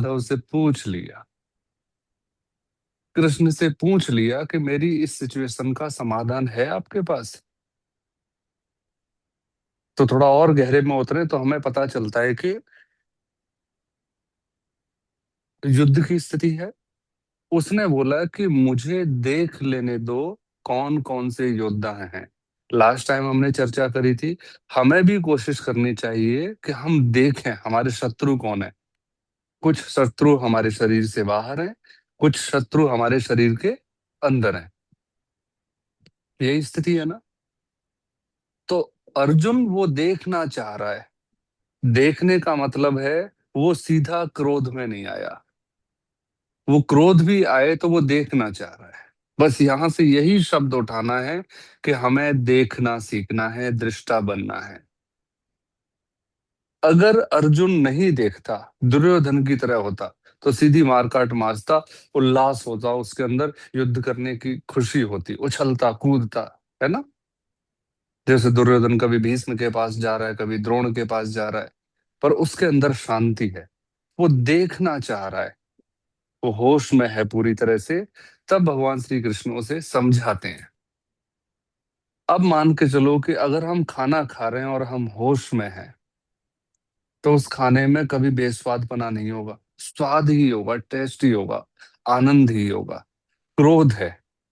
माधव से पूछ लिया, कृष्ण से पूछ लिया कि मेरी इस सिचुएशन का समाधान है आपके पास। तो थोड़ा और गहरे में उतरे तो हमें पता चलता है कि युद्ध की स्थिति है। उसने बोला कि मुझे देख लेने दो कौन कौन से योद्धा हैं। लास्ट टाइम हमने चर्चा करी थी, हमें भी कोशिश करनी चाहिए कि हम देखें हमारे शत्रु कौन है। कुछ शत्रु हमारे शरीर से बाहर हैं, कुछ शत्रु हमारे शरीर के अंदर हैं। यही स्थिति है ना। तो अर्जुन वो देखना चाह रहा है। देखने का मतलब है वो सीधा क्रोध में नहीं आया। वो क्रोध भी आए तो वो देखना चाह रहा है। बस यहां से यही शब्द उठाना है कि हमें देखना सीखना है, दृष्टा बनना है। अगर अर्जुन नहीं देखता, दुर्योधन की तरह होता, तो सीधी मारकाट मारता, उल्लास होता उसके अंदर, युद्ध करने की खुशी होती, उछलता कूदता, है ना। जैसे दुर्योधन कभी भीष्म के पास जा रहा है, कभी द्रोण के पास जा रहा है, पर उसके अंदर शांति है। वो देखना चाह रहा है, वो होश में है पूरी तरह से। तब भगवान श्री कृष्ण उसे समझाते हैं। अब मान के चलो कि अगर हम खाना खा रहे हैं और हम होश में हैं, तो उस खाने में कभी बेस्वाद बना नहीं होगा, स्वाद ही होगा, टेस्ट ही होगा, आनंद ही होगा। क्रोध है,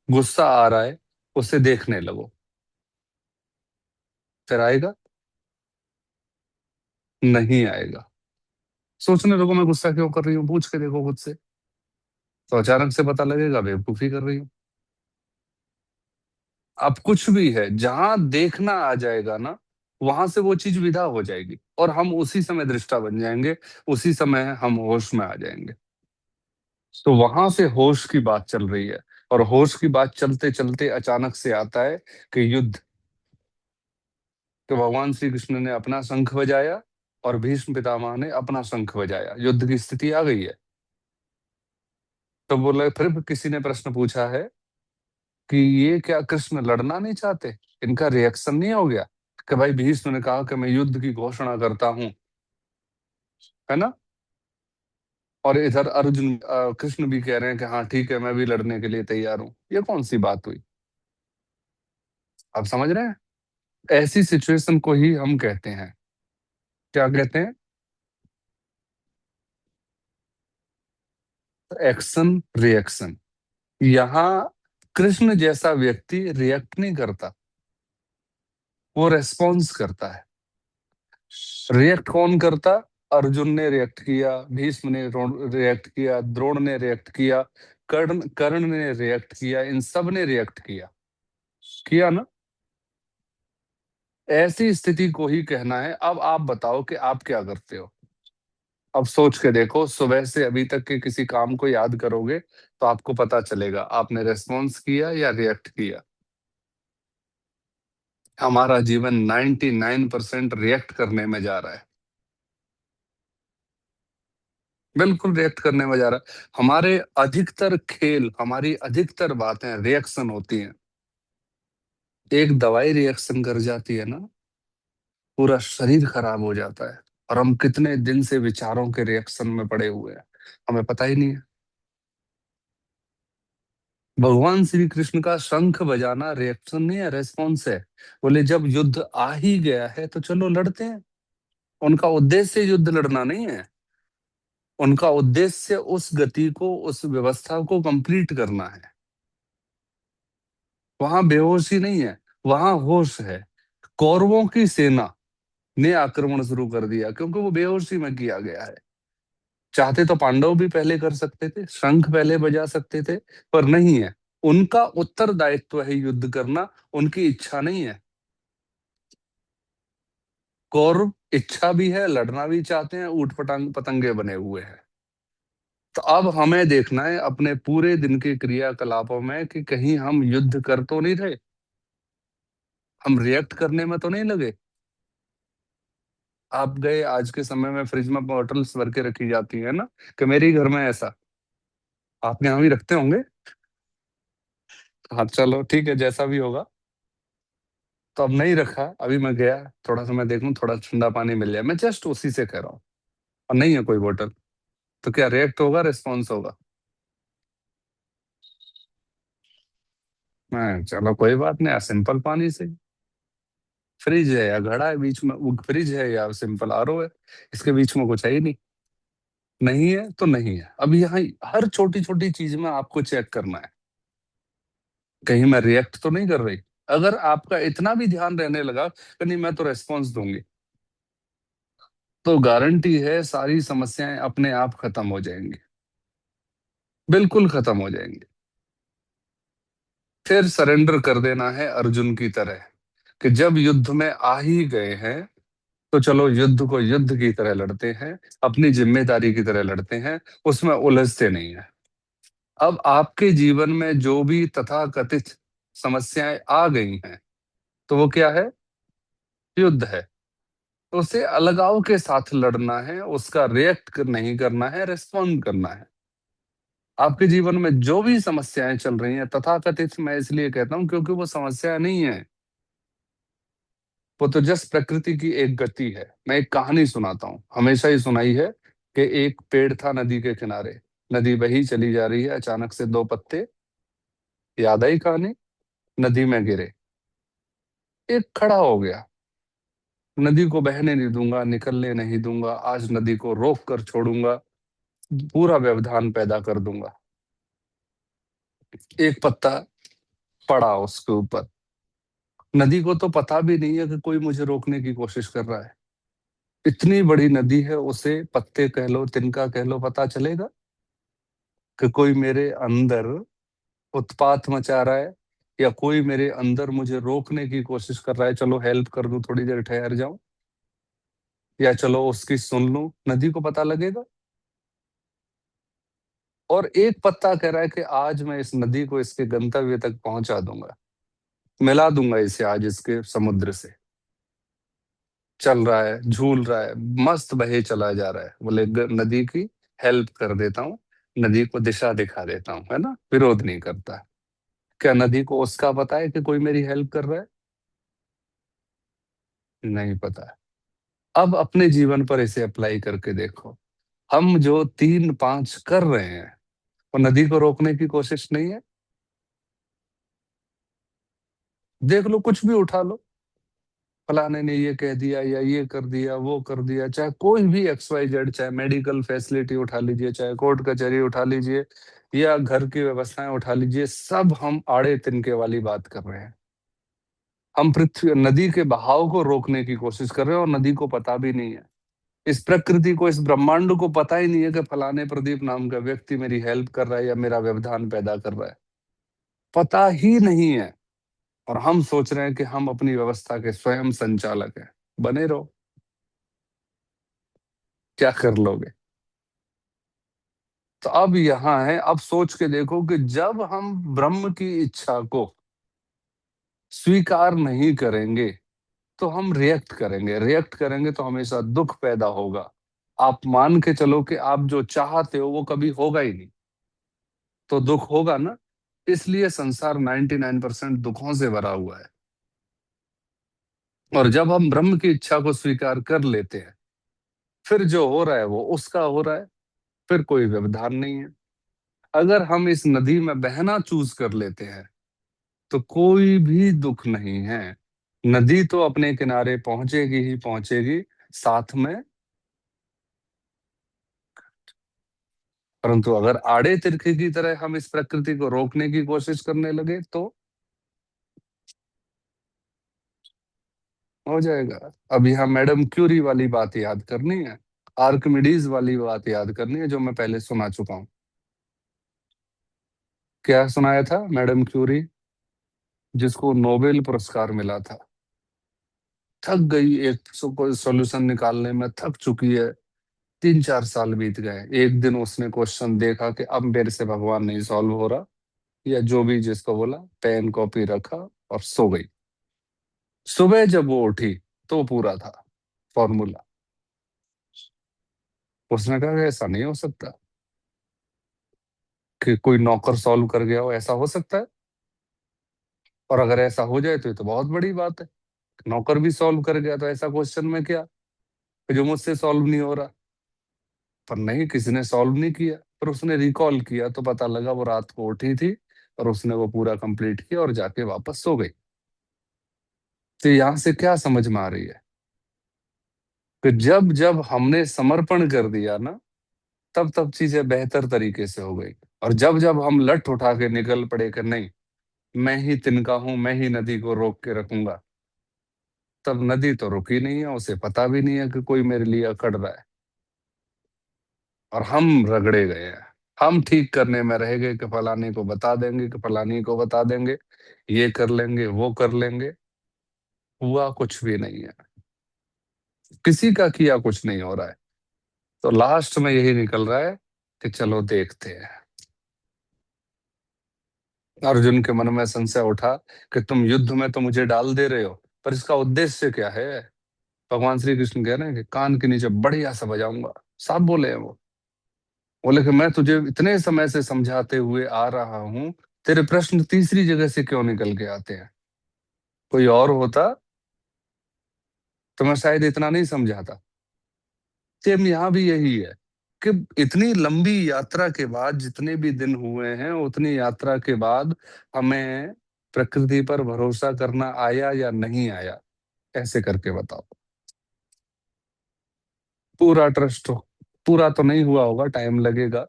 गुस्सा आ रहा है, उसे देखने लगो, फिर आएगा? नहीं आएगा। सोचने लगो मैं गुस्सा क्यों कर रही हूँ, पूछ के देखो खुद से, तो अचानक से पता लगेगा बेवकूफी कर रही हूँ। अब कुछ भी है, जहां देखना आ जाएगा ना, वहां से वो चीज विदा हो जाएगी और हम उसी समय दृष्टा बन जाएंगे, उसी समय हम होश में आ जाएंगे। तो वहां से होश की बात चल रही है, और होश की बात चलते चलते अचानक से आता है कि युद्ध। तो भगवान श्री कृष्ण ने अपना शंख बजाया और भीष्म पितामह ने अपना शंख बजाया, युद्ध की स्थिति आ गई है। तो बोले, फिर किसी ने प्रश्न पूछा है कि ये क्या कृष्ण लड़ना नहीं चाहते, इनका रिएक्शन नहीं हो गया? कि भाई भीष्म ने कहा कि मैं युद्ध की घोषणा करता हूं, है ना। और इधर अर्जुन कृष्ण भी कह रहे हैं कि हाँ ठीक है, मैं भी लड़ने के लिए तैयार हूं। ये कौन सी बात हुई? आप समझ रहे हैं? ऐसी सिचुएशन को ही हम कहते हैं, क्या कहते हैं? Action reaction. यहाँ कृष्ण जैसा व्यक्ति रिएक्ट नहीं करता, वो रेस्पॉन्स करता है। रिएक्ट कौन करता? अर्जुन ने रिएक्ट किया, भीष्म ने रिएक्ट किया, द्रोण ने रिएक्ट किया, कर्ण कर्ण ने रिएक्ट किया, इन सब ने रिएक्ट किया। किया ना। ऐसी स्थिति को ही कहना है। अब आप बताओ कि आप क्या करते हो। अब सोच के देखो, सुबह से अभी तक के किसी काम को याद करोगे तो आपको पता चलेगा आपने रेस्पॉन्स किया या रिएक्ट किया। हमारा जीवन 99% रिएक्ट करने में जा रहा है। बिल्कुल रिएक्ट करने में जा रहा है। हमारे अधिकतर खेल, हमारी अधिकतर बातें रिएक्शन होती हैं। एक दवाई रिएक्शन कर जाती है ना, पूरा शरीर खराब हो जाता है। और हम कितने दिन से विचारों के रिएक्शन में पड़े हुए हैं, हमें पता ही नहीं है। भगवान श्री कृष्ण का शंख बजाना रिएक्शन नहीं है, रेस्पॉन्स है। बोले जब युद्ध आ ही गया है तो चलो लड़ते हैं। उनका उद्देश्य युद्ध लड़ना नहीं है, उनका उद्देश्य उस गति को, उस व्यवस्था को कंप्लीट करना है। वहां बेहोशी नहीं है, वहां होश है। कौरवों की सेना ने आक्रमण शुरू कर दिया क्योंकि वो बेहोशी में किया गया है। चाहते तो पांडव भी पहले कर सकते थे, शंख पहले बजा सकते थे, पर नहीं है। उनका उत्तरदायित्व है युद्ध करना, उनकी इच्छा नहीं है। कौरव इच्छा भी है, लड़ना भी चाहते हैं, ऊट पटांग पतंगे बने हुए हैं। तो अब हमें देखना है अपने पूरे दिन के क्रियाकलापों में कि कहीं हम युद्ध कर तो नहीं रहे, हम रिएक्ट करने में तो नहीं लगे। आप गए, आज के समय में फ्रिज में बॉटल्स भर के रखी जाती है ना, कि मेरे ही घर में ऐसा, आपके यहाँ भी रखते होंगे। हाँ चलो ठीक है, जैसा भी होगा। तो अब नहीं रखा, अभी मैं गया, थोड़ा सा मैं देखूं थोड़ा ठंडा पानी मिल जाए, मैं जस्ट उसी से कह रहा हूँ, और नहीं है कोई बोतल। तो क्या रिएक्ट होगा, रिस्पॉन्स होगा? चलो कोई बात नहीं, सिंपल पानी से। फ्रिज है या घड़ा है बीच में, वो फ्रिज है या सिंपल आरओ है, इसके बीच में कुछ है ही नहीं। नहीं है तो नहीं है। अब यहाँ हर छोटी छोटी चीज में आपको चेक करना है, कहीं मैं रिएक्ट तो नहीं कर रही। अगर आपका इतना भी ध्यान रहने लगा कि नहीं मैं तो रेस्पॉन्स दूंगी, तो गारंटी है सारी समस्याएं अपने आप खत्म हो जाएंगी, बिल्कुल खत्म हो जाएंगी। फिर सरेंडर कर देना है अर्जुन की तरह, कि जब युद्ध में आ ही गए हैं, तो चलो युद्ध को युद्ध की तरह लड़ते हैं, अपनी जिम्मेदारी की तरह लड़ते हैं, उसमें उलझते नहीं है। अब आपके जीवन में जो भी तथाकथित समस्याएं आ गई हैं, तो वो क्या है? युद्ध है। तो उसे अलगाव के साथ लड़ना है, उसका रिएक्ट नहीं करना है, रिस्पॉन्ड करना है। आपके जीवन में जो भी समस्याएं चल रही हैं, तथाकथित मैं इसलिए कहता हूं क्योंकि वो समस्या नहीं है, वो तो जस्ट प्रकृति की एक गति है। मैं एक कहानी सुनाता हूँ, हमेशा ही सुनाई है, कि एक पेड़ था नदी के किनारे, नदी बही चली जा रही है, अचानक से दो पत्ते, याद आई कहानी, नदी में गिरे। एक खड़ा हो गया, नदी को बहने नहीं दूंगा, निकलने नहीं दूंगा, आज नदी को रोक कर छोड़ूंगा, पूरा व्यवधान पैदा कर दूंगा। एक पत्ता पड़ा उसके ऊपर। नदी को तो पता भी नहीं है कि कोई मुझे रोकने की कोशिश कर रहा है। इतनी बड़ी नदी है, उसे पत्ते कह लो, तिनका कह लो, पता चलेगा कि कोई मेरे अंदर उत्पात मचा रहा है, या कोई मेरे अंदर मुझे रोकने की कोशिश कर रहा है, चलो हेल्प कर दूं, थोड़ी देर ठहर जाऊं, या चलो उसकी सुन लूं, नदी को पता लगेगा? और एक पत्ता कह रहा है कि आज मैं इस नदी को इसके गंतव्य तक पहुंचा दूंगा, मिला दूंगा इसे आज इसके समुद्र से। चल रहा है, झूल रहा है, मस्त बहे चला जा रहा है, बोले नदी की हेल्प कर देता हूँ, नदी को दिशा दिखा देता हूँ, है ना, विरोध नहीं करता। क्या नदी को उसका पता है कि कोई मेरी हेल्प कर रहा है? नहीं पता है। अब अपने जीवन पर इसे अप्लाई करके देखो, हम जो 3 5 कर रहे हैं, वो नदी को रोकने की कोशिश नहीं है? देख लो, कुछ भी उठा लो, फलाने ने ये कह दिया, या ये कर दिया, वो कर दिया, चाहे कोई भी XYZ, चाहे मेडिकल फैसिलिटी उठा लीजिए, चाहे कोर्ट कचहरी उठा लीजिए, या घर की व्यवस्थाएं उठा लीजिए, सब हम आड़े तिनके वाली बात कर रहे हैं। हम पृथ्वी नदी के बहाव को रोकने की कोशिश कर रहे हैं, और नदी को पता भी नहीं है, इस प्रकृति को, इस ब्रह्मांड को पता ही नहीं है कि फलाने प्रदीप नाम का व्यक्ति मेरी हेल्प कर रहा है या मेरा व्यवधान पैदा कर रहा है, पता ही नहीं है। और हम सोच रहे हैं कि हम अपनी व्यवस्था के स्वयं संचालक हैं। बने रहो, क्या कर लोगे? तो अब यहाँ है, अब सोच के देखो कि जब हम ब्रह्म की इच्छा को स्वीकार नहीं करेंगे, तो हम रिएक्ट करेंगे, रिएक्ट करेंगे तो हमेशा दुख पैदा होगा। आप मान के चलो कि आप जो चाहते हो वो कभी होगा ही नहीं, तो दुख होगा ना। इसलिए संसार 99% दुखों से भरा हुआ है। और जब हम ब्रह्म की इच्छा को स्वीकार कर लेते हैं, फिर जो हो रहा है वो उसका हो रहा है, फिर कोई व्यवधान नहीं है। अगर हम इस नदी में बहना चूज कर लेते हैं, तो कोई भी दुख नहीं है। नदी तो अपने किनारे पहुंचेगी ही पहुंचेगी, साथ में। परंतु अगर आड़े तिरछे की तरह हम इस प्रकृति को रोकने की कोशिश करने लगे, तो हो जाएगा। अब यहाँ मैडम क्यूरी वाली बात याद करनी है, आर्किमिडीज वाली बात याद करनी है, जो मैं पहले सुना चुका हूँ। क्या सुनाया था? मैडम क्यूरी, जिसको नोबेल पुरस्कार मिला था, थक गई, एक कोई सॉल्यूशन निकालने में थक चुकी है, 3 4 साल बीत गए, एक दिन उसने क्वेश्चन देखा कि अब मेरे से भगवान नहीं सॉल्व हो रहा, या जो भी जिसको बोला, पेन कॉपी रखा और सो गई। सुबह जब वो उठी, तो पूरा था फॉर्मूला। उसने कहा कि ऐसा नहीं हो सकता कि कोई नौकर सॉल्व कर गया हो, ऐसा हो सकता है? और अगर ऐसा हो जाए तो ये तो बहुत बड़ी बात है, नौकर भी सॉल्व कर गया, तो ऐसा क्वेश्चन में क्या, जो मुझसे सॉल्व नहीं हो रहा। पर नहीं, किसी ने सॉल्व नहीं किया। पर उसने रिकॉल किया तो पता लगा वो रात को उठी थी और उसने वो पूरा कंप्लीट किया और जाके वापस सो गई। तो यहां से क्या समझ में आ रही है कि जब जब हमने समर्पण कर दिया ना, तब तब चीजें बेहतर तरीके से हो गई। और जब जब हम लठ उठा के निकल पड़े कि नहीं, मैं ही तिनका हूं, मैं ही नदी को रोक के रखूंगा, तब नदी तो रुकी नहीं है, उसे पता भी नहीं है कि कोई मेरे लिए अकड़ रहा है। और हम रगड़े गए हैं, हम ठीक करने में रह गए कि फलाने को बता देंगे, कि फलानी को बता देंगे, ये कर लेंगे, वो कर लेंगे। हुआ कुछ भी नहीं है, किसी का किया कुछ नहीं हो रहा है। तो लास्ट में यही निकल रहा है कि चलो देखते हैं। अर्जुन के मन में संशय उठा कि तुम युद्ध में तो मुझे डाल दे रहे हो, पर इसका उद्देश्य क्या है। भगवान श्री कृष्ण कह रहे हैं कि कान के नीचे बढ़िया सा बजाऊंगा। साफ बोले हैं वो, बोले कि मैं तुझे इतने समय से समझाते हुए आ रहा हूं, तेरे प्रश्न तीसरी जगह से क्यों निकल के आते हैं। कोई और होता तो मैं शायद इतना नहीं समझाता। सेम यहाँ भी यही है कि इतनी लंबी यात्रा के बाद, जितने भी दिन हुए हैं उतनी यात्रा के बाद, हमें प्रकृति पर भरोसा करना आया या नहीं आया, ऐसे करके बताओ। पूरा ट्रस्ट हो, पूरा तो नहीं हुआ होगा, टाइम लगेगा,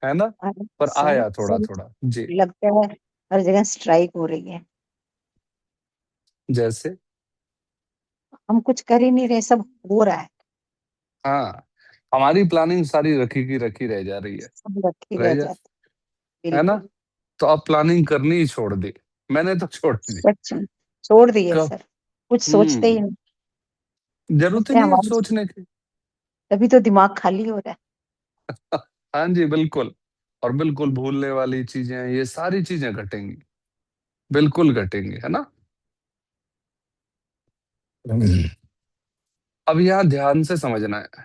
है ना, अरे पर सर आया थोड़ा सर, थोड़ा जी। लगता है हर जगह स्ट्राइक हो रही है। जैसे हम कुछ कर ही नहीं रहे, सब हो रहा है। हाँ, हमारी प्लानिंग सारी रखी की रखी रह जा रही है। सब रखी रह रह जा, जाती। है ना। बिल्कुल। तो अब प्लानिंग करनी ही छोड़ दी, मैंने तो छोड़ दी। सच में छोड़ दिए कब? सर, कुछ सोचते ही हम्म, नहीं। जरूरत ही लगता है नहीं है हमारे, सोचने की। तभी तो दिमाग खाली हो रहा है। हाँ जी, बिल्कुल। और बिल्कुल भूलने वाली चीजें, ये सारी चीजें घटेंगी, बिल्कुल घटेंगी, है ना। हम्म। अब यहाँ ध्यान से समझना है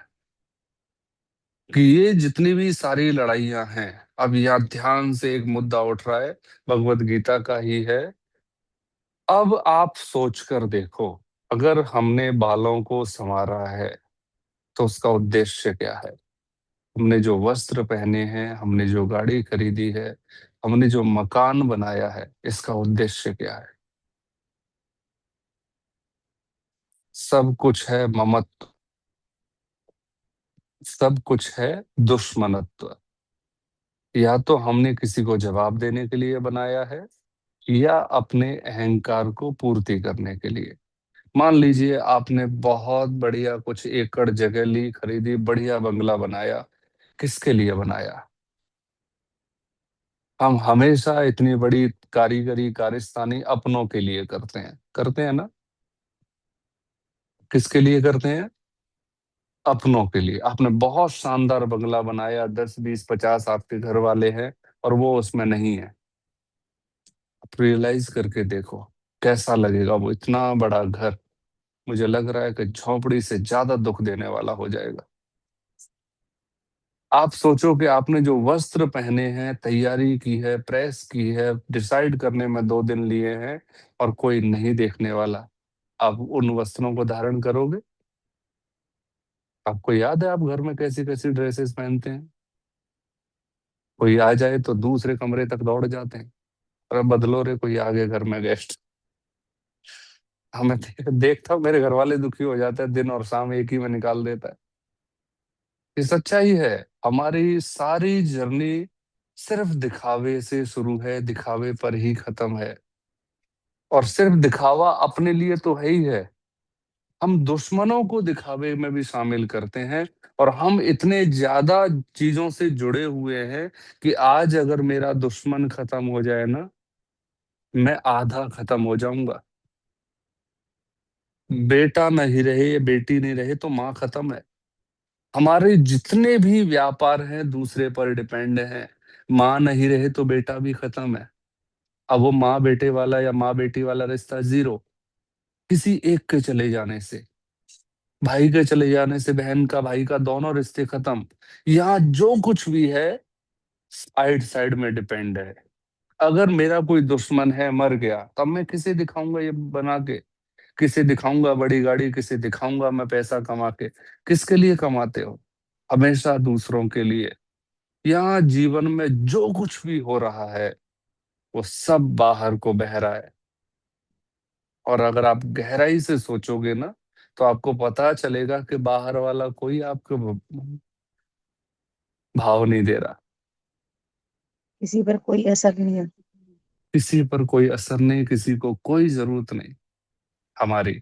कि ये जितनी भी सारी लड़ाइयां हैं, अब यहाँ ध्यान से एक मुद्दा उठ रहा है, भगवत गीता का ही है। अब आप सोच कर देखो, अगर हमने बालों को संवारा है तो उसका उद्देश्य क्या है। हमने जो वस्त्र पहने हैं, हमने जो गाड़ी खरीदी है, हमने जो मकान बनाया है, इसका उद्देश्य क्या है। सब कुछ है ममत्व, सब कुछ है दुश्मनत्व। या तो हमने किसी को जवाब देने के लिए बनाया है, या अपने अहंकार को पूर्ति करने के लिए। मान लीजिए आपने बहुत बढ़िया कुछ एकड़ जगह ली, खरीदी, बढ़िया बंगला बनाया, किसके लिए बनाया। हम हमेशा इतनी बड़ी कारीगरी कारस्तानी अपनों के लिए करते हैं ना। किसके लिए करते हैं, अपनों के लिए। आपने बहुत शानदार बंगला बनाया, 10 20 50 आपके घर वाले हैं और वो उसमें नहीं है। आप रियलाइज करके देखो कैसा लगेगा वो इतना बड़ा घर। मुझे लग रहा है कि झोपड़ी से ज्यादा दुख देने वाला हो जाएगा। आप सोचो कि आपने जो वस्त्र पहने हैं, तैयारी की है, प्रेस की है, डिसाइड करने में 2 दिन लिए हैं, और कोई नहीं देखने वाला, आप उन वस्त्रों को धारण करोगे। आपको याद है आप घर में कैसी कैसी ड्रेसेस पहनते हैं। कोई आ जाए तो दूसरे कमरे तक दौड़ जाते हैं, अरे बदलो रे, कोई आ गए घर में गेस्ट। हमें देखता हूँ मेरे घर वाले दुखी हो जाते हैं, दिन और शाम एक ही में निकाल देता है। ये सच्चाई है। हमारी सारी जर्नी सिर्फ दिखावे से शुरू है, दिखावे पर ही खत्म है। और सिर्फ दिखावा अपने लिए तो है ही है, हम दुश्मनों को दिखावे में भी शामिल करते हैं। और हम इतने ज्यादा चीजों से जुड़े हुए हैं कि आज अगर मेरा दुश्मन खत्म हो जाए ना, मैं आधा खत्म हो जाऊंगा। बेटा नहीं रहे, बेटी नहीं रहे तो माँ खत्म है। हमारे जितने भी व्यापार हैं दूसरे पर डिपेंड हैं। माँ नहीं रहे तो बेटा भी खत्म है। अब वो माँ बेटे वाला या माँ बेटी वाला रिश्ता जीरो, किसी एक के चले जाने से, भाई के चले जाने से, बहन का, भाई का, दोनों रिश्ते खत्म। यहाँ जो कुछ भी है साइड साइड में डिपेंड है। अगर मेरा कोई दुश्मन है, मर गया, तब मैं किसे दिखाऊंगा ये बना के, किसे दिखाऊंगा बड़ी गाड़ी, किसे दिखाऊंगा मैं पैसा कमा के। किसके लिए कमाते हो। हमेशा दूसरों के लिए। यहाँ जीवन में जो कुछ भी हो रहा है वो सब बाहर को बह रहा है। और अगर आप गहराई से सोचोगे ना, तो आपको पता चलेगा कि बाहर वाला कोई आपको भाव नहीं दे रहा। किसी पर कोई असर नहीं है। किसी पर कोई असर नहीं, किसी को कोई जरूरत नहीं हमारी।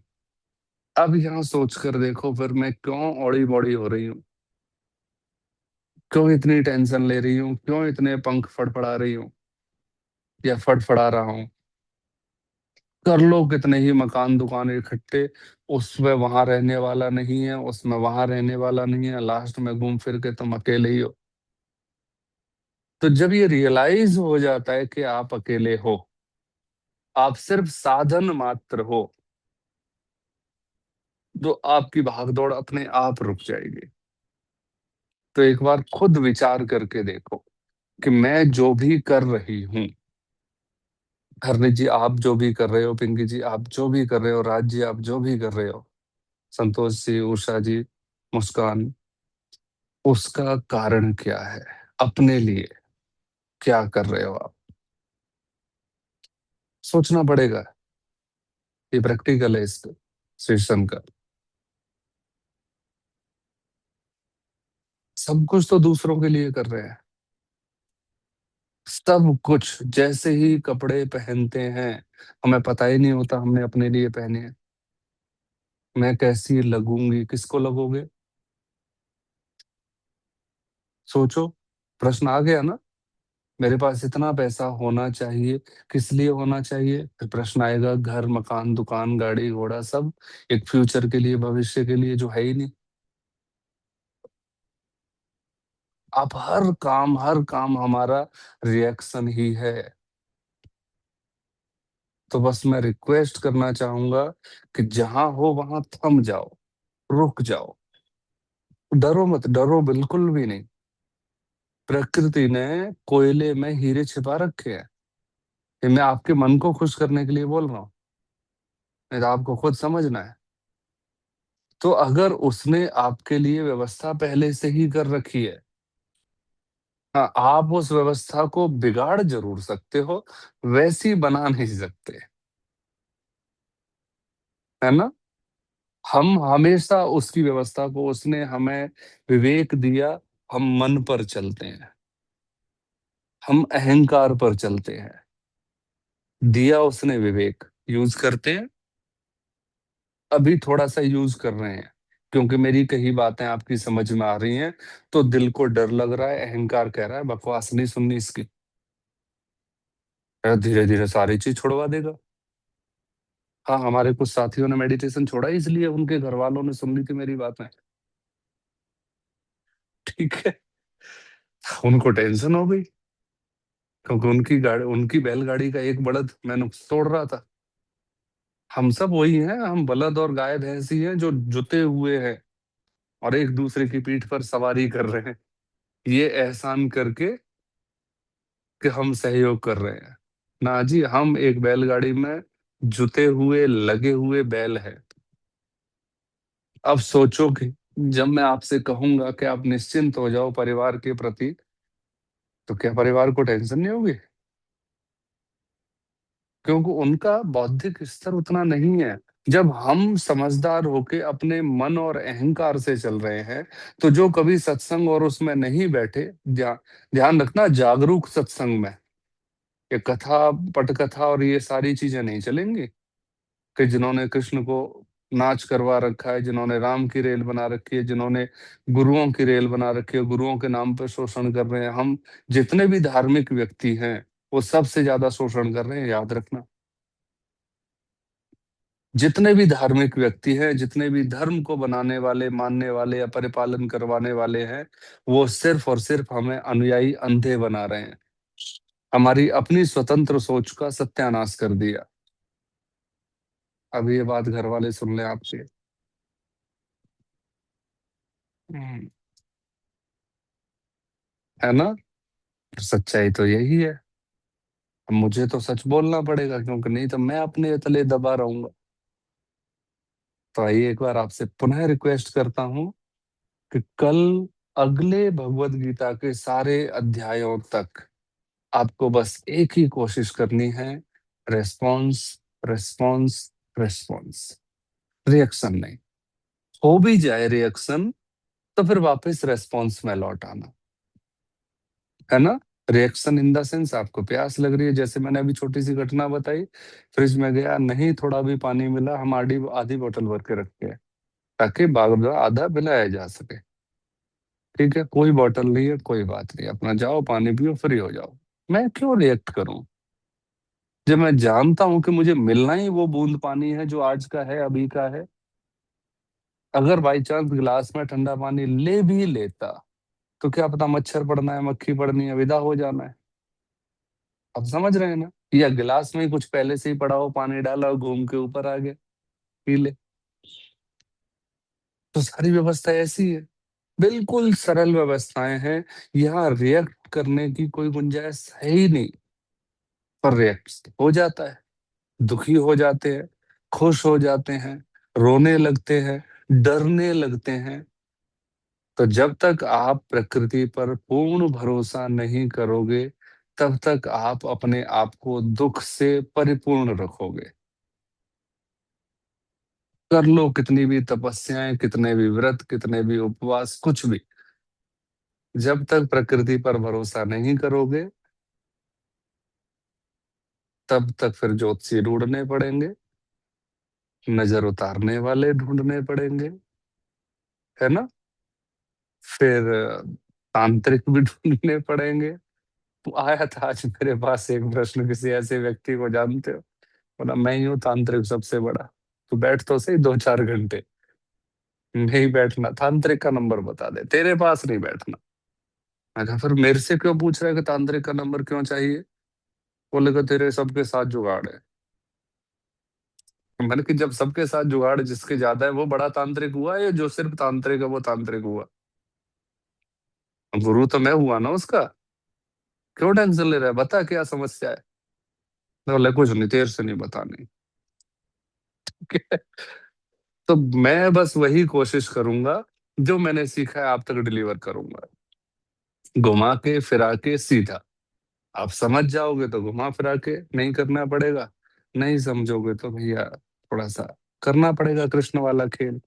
अब यहाँ सोच कर देखो फिर मैं क्यों औड़ी बौड़ी हो रही हूँ, क्यों इतनी टेंशन ले रही हूँ, क्यों इतने पंख फड़फड़ा रही हूँ या फड़फड़ा रहा हूँ। कर लो कितने ही मकान दुकान इकट्ठे, उसमें वहां रहने वाला नहीं है, उसमें वहां रहने वाला नहीं है, लास्ट में घूम फिर के तुम अकेले ही हो। तो जब ये रियलाइज हो जाता है कि आप अकेले हो, आप सिर्फ साधन मात्र हो, तो आपकी भागदौड़ अपने आप रुक जाएगी। तो एक बार खुद विचार करके देखो कि मैं जो भी कर रही हूँ, हरनीत जी आप जो भी कर रहे हो, पिंकी जी आप जो भी कर रहे हो, राज जी आप जो भी कर रहे हो, संतोष जी, उषा जी, मुस्कान, उसका कारण क्या है? अपने लिए क्या कर रहे हो आप? सोचना पड़ेगा। ये प्रैक्टिकल है इस सेशन का। सब कुछ तो दूसरों के लिए कर रहे हैं। सब कुछ जैसे ही कपड़े पहनते हैं, हमें पता ही नहीं होता हमने अपने लिए पहने हैं। मैं कैसी लगूंगी, किसको लगोगे? सोचो, प्रश्न आ गया ना। मेरे पास इतना पैसा होना चाहिए, किस लिए होना चाहिए? फिर प्रश्न आएगा घर मकान दुकान गाड़ी घोड़ा सब एक फ्यूचर के लिए, भविष्य के लिए जो है ही नहीं। आप हर काम हमारा रिएक्शन ही है। तो बस मैं रिक्वेस्ट करना चाहूंगा कि जहां हो वहां थम जाओ, रुक जाओ। डरो मत, डरो बिल्कुल भी नहीं। प्रकृति ने कोयले में हीरे छिपा रखे हैं। ये मैं आपके मन को खुश करने के लिए बोल रहा हूँ, नहीं तो आपको खुद समझना है। तो अगर उसने आपके लिए व्यवस्था पहले से ही कर रखी है, हाँ, आप उस व्यवस्था को बिगाड़ जरूर सकते हो, वैसी बना नहीं सकते। है ना? हम हमेशा उसकी व्यवस्था को, उसने हमें विवेक दिया, हम मन पर चलते हैं, हम अहंकार पर चलते हैं। दिया उसने विवेक, यूज करते हैं। अभी थोड़ा सा यूज कर रहे हैं क्योंकि मेरी कही बातें आपकी समझ में आ रही हैं, तो दिल को डर लग रहा है, अहंकार कह रहा है बकवास नहीं सुननी इसकी, धीरे धीरे सारी चीज छुड़वा देगा। हाँ, हमारे कुछ साथियों ने मेडिटेशन छोड़ा इसलिए उनके घर वालों ने सुन ली थी मेरी बातें। ठीक है, उनको टेंशन हो गई क्योंकि उनकी गाड़ी, उनकी बैलगाड़ी का एक बड़द मैं नुक्स तोड़ रहा था। हम सब वही हैं, हम बलद और गाय भैंस ही हैं जो जुते हुए हैं और एक दूसरे की पीठ पर सवारी कर रहे हैं, ये एहसान करके कि हम सहयोग कर रहे हैं। ना जी, हम एक बैलगाड़ी में जुते हुए लगे हुए बैल हैं। अब सोचो कि जब मैं आपसे कहूंगा कि आप निश्चिंत हो जाओ परिवार के प्रति, तो क्या परिवार को टेंशन नहीं होगी? क्योंकि उनका बौद्धिक स्तर उतना नहीं है। जब हम समझदार होके अपने मन और अहंकार से चल रहे हैं, तो जो कभी सत्संग और उसमें नहीं बैठे, ध्यान रखना, जागरूक सत्संग में ये कथा पटकथा और ये सारी चीजें नहीं चलेंगी। कि जिन्होंने कृष्ण को नाच करवा रखा है, जिन्होंने राम की रेल बना रखी है, जिन्होंने गुरुओं की रेल बना रखी है, गुरुओं के नाम पर शोषण कर रहे हैं। हम जितने भी धार्मिक व्यक्ति हैं वो सबसे ज्यादा शोषण कर रहे हैं, याद रखना। जितने भी धार्मिक व्यक्ति हैं, जितने भी धर्म को बनाने वाले, मानने वाले या परिपालन करवाने वाले हैं, वो सिर्फ और सिर्फ हमें अनुयायी अंधे बना रहे हैं। हमारी अपनी स्वतंत्र सोच का सत्यानाश कर दिया। अब ये बात घर वाले सुन लें आपसे। हम्म, है ना? सच्चाई तो यही है। अब मुझे तो सच बोलना पड़ेगा क्योंकि नहीं तो मैं अपने तले दबा रहूंगा। तो आइए एक बार आपसे पुनः रिक्वेस्ट करता हूं कि कल अगले भगवत गीता के सारे अध्यायों तक आपको बस एक ही कोशिश करनी है, रेस्पॉन्स, रेस्पॉन्स, रेस्पॉन्स, रिएक्शन नहीं। हो भी जाए रिएक्शन तो फिर वापस रेस्पॉन्स में लौट आना, है ना। रिएक्शन इन द सेंस आपको प्यास लग रही है, जैसे मैंने अभी छोटी सी घटना बताई, फ्रिज में गया, नहीं थोड़ा भी पानी मिला, हम आधी आधी बोतल भर के रखते हैं ताकि बाद आधा पिलाया जा सके। ठीक है, कोई बॉटल नहीं है, कोई बात नहीं, अपना जाओ पानी पियो, फ्री हो जाओ। मैं क्यों रिएक्ट करूं जब मैं जानता हूं कि मुझे मिलना ही वो बूंद पानी है जो आज का है, अभी का है। अगर बाई चांस गिलास में ठंडा पानी ले भी लेता तो क्या पता मच्छर पड़ना है, मक्खी पड़नी है, विदा हो जाना है। आप समझ रहे हैं ना। या गिलास में ही कुछ पहले से ही पड़ा हो, पानी डाला और घूम के ऊपर आ गया, पी ले। तो सारी व्यवस्था ऐसी है, बिल्कुल सरल व्यवस्थाएं हैं। यहाँ रिएक्ट करने की कोई गुंजाइश है ही नहीं, पर रिएक्ट हो जाता है। दुखी हो जाते हैं, खुश हो जाते हैं, रोने लगते हैं, डरने लगते हैं। तो जब तक आप प्रकृति पर पूर्ण भरोसा नहीं करोगे, तब तक आप अपने आप को दुख से परिपूर्ण रखोगे। कर लो कितनी भी तपस्याएं, कितने भी व्रत, कितने भी उपवास, कुछ भी, जब तक प्रकृति पर भरोसा नहीं करोगे, तब तक फिर ज्योतिषी ढूंढने पड़ेंगे, नजर उतारने वाले ढूंढने पड़ेंगे, है ना। फिर तांत्रिक भी ढूंढने पड़ेंगे। तो आया था आज मेरे पास एक प्रश्न किसी ऐसे व्यक्ति को, जानते हो, बोला मैं ही हूँ तांत्रिक सबसे बड़ा, तो बैठ तो सही 2-4 घंटे। नहीं बैठना, तांत्रिक का नंबर बता दे, तेरे पास नहीं बैठना। मैं कहा फिर मेरे से क्यों पूछ रहा है कि तांत्रिक का नंबर क्यों चाहिए। बोले कि तेरे सबके साथ जुगाड़ है। मैंने कि जब सबके साथ जुगाड़ जिसके ज्यादा है वो बड़ा तांत्रिक हुआ, या जो सिर्फ तांत्रिक है वो तांत्रिक हुआ। गुरु तो मैं हुआ ना उसका। क्यों टेंशन ले रहा है, बता क्या समस्या है। बोले कुछ नहीं, तेरे से नहीं बतानी। तो मैं बस वही कोशिश करूंगा जो मैंने सीखा है, आप तक डिलीवर करूंगा, घुमा के फिरा के सीधा। आप समझ जाओगे तो घुमा फिरा के नहीं करना पड़ेगा, नहीं समझोगे तो भैया थोड़ा सा करना पड़ेगा कृष्ण वाला खेल।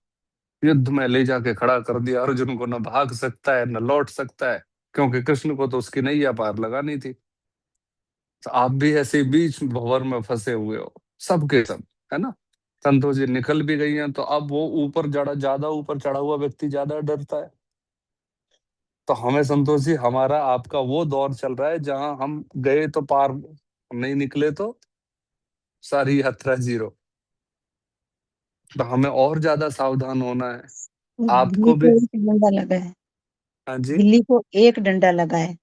युद्ध में ले जाके खड़ा कर दिया अर्जुन को, न भाग सकता है न लौट सकता है, क्योंकि कृष्ण को तो उसकी नैया पार लगानी थी। तो आप भी ऐसे बीच भंवर में फंसे हुए हो, सबके सब, है ना। संतोष जी निकल भी गई हैं, तो अब वो ऊपर ज्यादा ज्यादा ऊपर चढ़ा हुआ व्यक्ति ज्यादा डरता है। तो हमें संतोष जी, हमारा आपका वो दौर चल रहा है जहां हम गए तो पार, नहीं निकले तो सारी यात्रा जीरो। तो हमें और ज्यादा सावधान होना है। दिल्ली आपको को भी। एक डंडा लगा है। हाँ जी। दिल्ली को एक डंडा लगा है,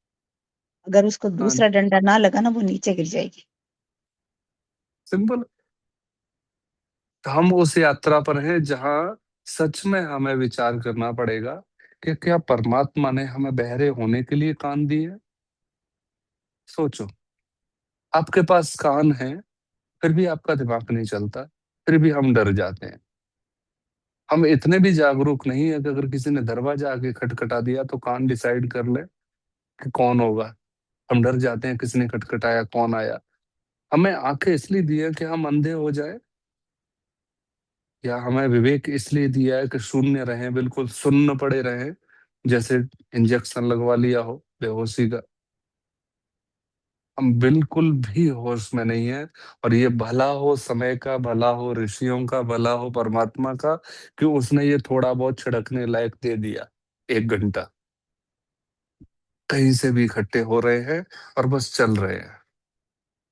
अगर उसको हाँ, दूसरा डंडा ना लगा ना, वो नीचे गिर जाएगी। सिंपल। हम उस यात्रा पर हैं जहां सच में हमें विचार करना पड़ेगा कि क्या परमात्मा ने हमें बहरे होने के लिए कान दिए। सोचो, आपके पास कान है, फिर भी आपका दिमाग नहीं चलता, फिर भी हम डर जाते हैं। हम इतने भी जागरूक नहीं है कि अगर किसी ने दरवाजा आके खटखटा दिया तो कान डिसाइड कर ले कि कौन होगा। हम डर जाते हैं, किसने खटखटाया, कौन आया। हमें आंखें इसलिए दी है कि हम अंधे हो जाए, या हमें विवेक इसलिए दिया है कि शून्य रहें, बिल्कुल सुन्न पड़े रहें, जैसे इंजेक्शन लगवा लिया हो बेहोशी का। हम बिल्कुल भी होश में नहीं है। और ये भला हो समय का, भला हो ऋषियों का, भला हो परमात्मा का, कि उसने ये थोड़ा बहुत छिड़कने लायक दे दिया। 1 घंटा कहीं से भी इकट्ठे हो रहे हैं और बस चल रहे हैं।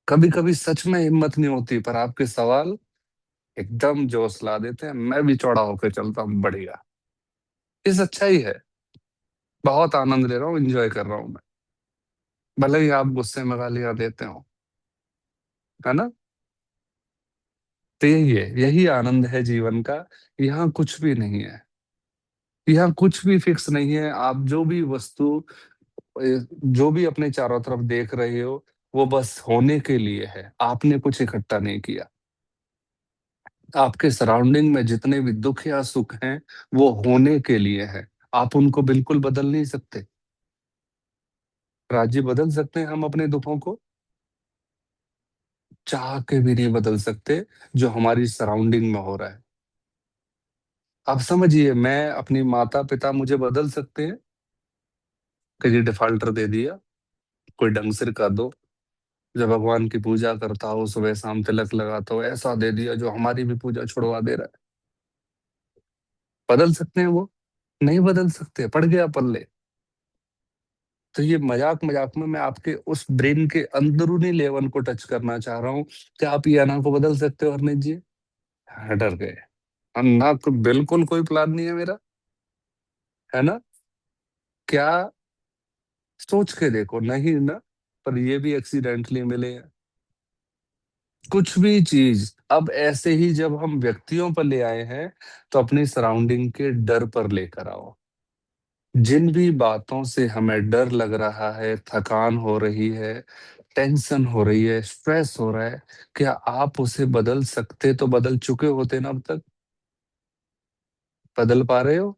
कभी कभी सच में हिम्मत नहीं होती, पर आपके सवाल एकदम जोश ला देते हैं, मैं भी चौड़ा होकर चलता हूँ, बढ़िया। ये सच्चाई है। बहुत आनंद ले रहा हूँ, एंजॉय कर रहा हूँ मैं, भले ही आप गुस्से में गालियां देते हो, है ना। तो यही है, यही आनंद है जीवन का। यहाँ कुछ भी नहीं है, यहाँ कुछ भी फिक्स नहीं है। आप जो भी वस्तु, जो भी अपने चारों तरफ देख रहे हो, वो बस होने के लिए है, आपने कुछ इकट्ठा नहीं किया। आपके सराउंडिंग में जितने भी दुख या सुख हैं, वो होने के लिए है, आप उनको बिल्कुल बदल नहीं सकते। राज्य बदल सकते हैं हम अपने दुखों को, चाह के भी नहीं बदल सकते जो हमारी सराउंडिंग में हो रहा है। आप समझिए, मैं अपनी माता पिता मुझे बदल सकते हैं कि जी डिफाल्टर दे दिया, कोई ढंग से कर दो, जब भगवान की पूजा करता हो सुबह शाम तिलक लगाता हो, ऐसा दे दिया जो हमारी भी पूजा छुड़वा दे रहा है। बदल सकते हैं वो? नहीं बदल सकते, पड़ गया पल्ले। तो ये मजाक मजाक में मैं आपके उस ब्रेन के अंदरूनी लेवल को टच करना चाह रहा हूँ कि आप ये अना को बदल सकते हो हरनीत जी? हाँ, डर गए। ना बिल्कुल कोई प्लान नहीं है मेरा, है ना? क्या? सोच के देखो, नहीं ना, पर ये भी एक्सीडेंटली मिले हैं। कुछ भी चीज अब ऐसे ही जब हम व्यक्तियों पर ले आए हैं, तो अपनी सराउंडिंग के डर पर लेकर आओ। जिन भी बातों से हमें डर लग रहा है, थकान हो रही है, टेंशन हो रही है, स्ट्रेस हो रहा है, क्या आप उसे बदल सकते? तो बदल चुके होते ना अब तक। बदल पा रहे हो?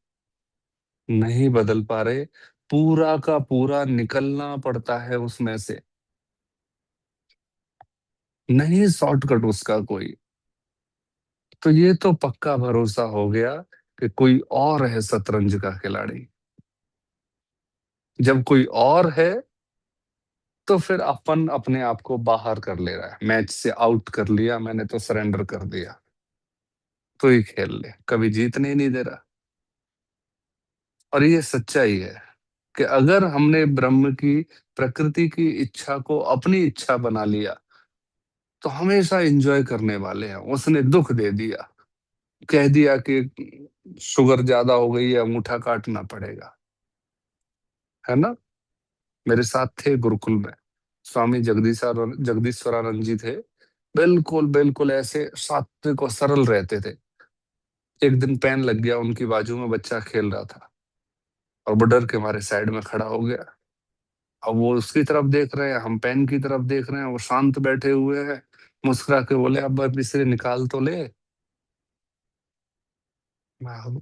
नहीं बदल पा रहे। पूरा का पूरा निकलना पड़ता है उसमें से, नहीं शॉर्टकट उसका कोई। तो ये तो पक्का भरोसा हो गया कि कोई और है शतरंज का खिलाड़ी। जब कोई और है, तो फिर अपन अपने आप को बाहर कर ले रहा है, मैच से आउट कर लिया मैंने, तो सरेंडर कर दिया। तो ही खेल ले, कभी जीतने ही नहीं दे रहा। और ये सच्चाई है कि अगर हमने ब्रह्म की, प्रकृति की इच्छा को अपनी इच्छा बना लिया, तो हमेशा एंजॉय करने वाले हैं। उसने दुख दे दिया, कह दिया कि शुगर ज्यादा हो गई है, अंगूठा काटना पड़ेगा, है ना? मेरे साथ थे गुरुकुल में, स्वामी जगदीश्वरानंद जी थे। बिल्कुल बिल्कुल ऐसे सात्विक और सरल रहते थे। एक दिन पेन लग गया उनकी बाजू में, बच्चा खेल रहा था, और वो डर के हमारे साइड में खड़ा हो गया। अब वो उसकी तरफ देख रहे हैं, हम पेन की तरफ देख रहे हैं, वो शांत बैठे हुए हैं। मुस्कुरा के बोले, अब इसे निकाल तो ले।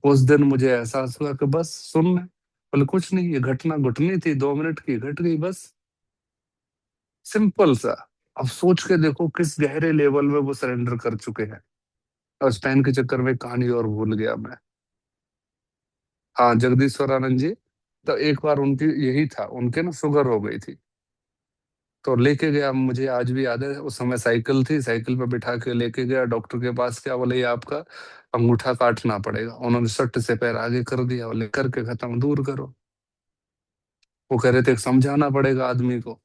उस दिन मुझे एहसास हुआ कि बस सुन ले। बोले कुछ नहीं, ये घटना घटनी थी, 2 मिनट की, घट गई बस। सिंपल सा। अब सोच के देखो किस गहरे लेवल में वो सरेंडर कर चुके हैं। और उस पेन के चक्कर में कहानी और भूल गया मैं। हाँ, जगदीश्वर आनंद जी। तो एक बार उनकी यही था, उनके ना शुगर हो गई थी, तो लेके गया, मुझे आज भी याद है, उस समय साइकिल थी, साइकिल पे बिठा के लेके गया डॉक्टर के पास। क्या बोले, ये आपका अंगूठा काटना पड़ेगा। उन्होंने सट से पैर आगे कर दिया, बोले करके खत्म, दूर करो। वो कह रहे थे समझाना पड़ेगा आदमी को।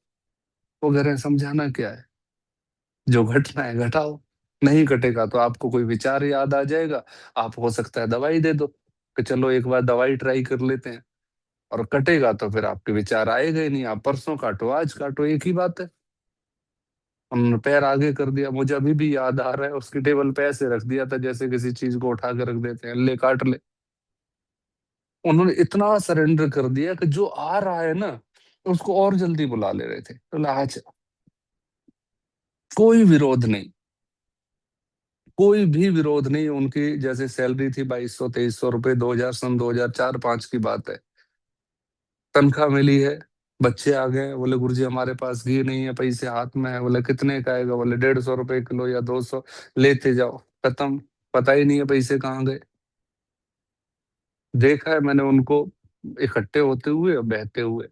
वो कह रहे हैं समझाना क्या है, जो घटना है घटाओ। नहीं कटेगा तो आपको कोई विचार याद आ जाएगा, आप हो सकता है दवाई दे दो कि चलो एक बार दवाई ट्राई कर लेते हैं। और कटेगा तो फिर आपके विचार आएगा ही नहीं, आप परसों काटो आज काटो, एक ही बात है। उन्होंने पैर आगे कर दिया, मुझे अभी भी याद आ रहा है, उसकी टेबल पे ऐसे रख दिया था जैसे किसी चीज को उठा के रख देते हैं, ले काट ले। उन्होंने इतना सरेंडर कर दिया कि जो आ रहा है ना, उसको और जल्दी बुला ले रहे थे, तो आज कोई विरोध नहीं, कोई भी विरोध नहीं। उनकी जैसे सैलरी थी 2200 2300 रुपए, 2000 सन 2004-5 की बात है, तनख्वाह मिली है। बच्चे आ गए, बोले गुरुजी हमारे पास घी नहीं है, पैसे हाथ में है। बोले कितने का आएगा? बोले 150 रुपए किलो या 200, लेते जाओ। खत्म, पता ही नहीं है पैसे कहाँ गए। देखा है मैंने उनको इकट्ठे होते हुए और बहते हुए।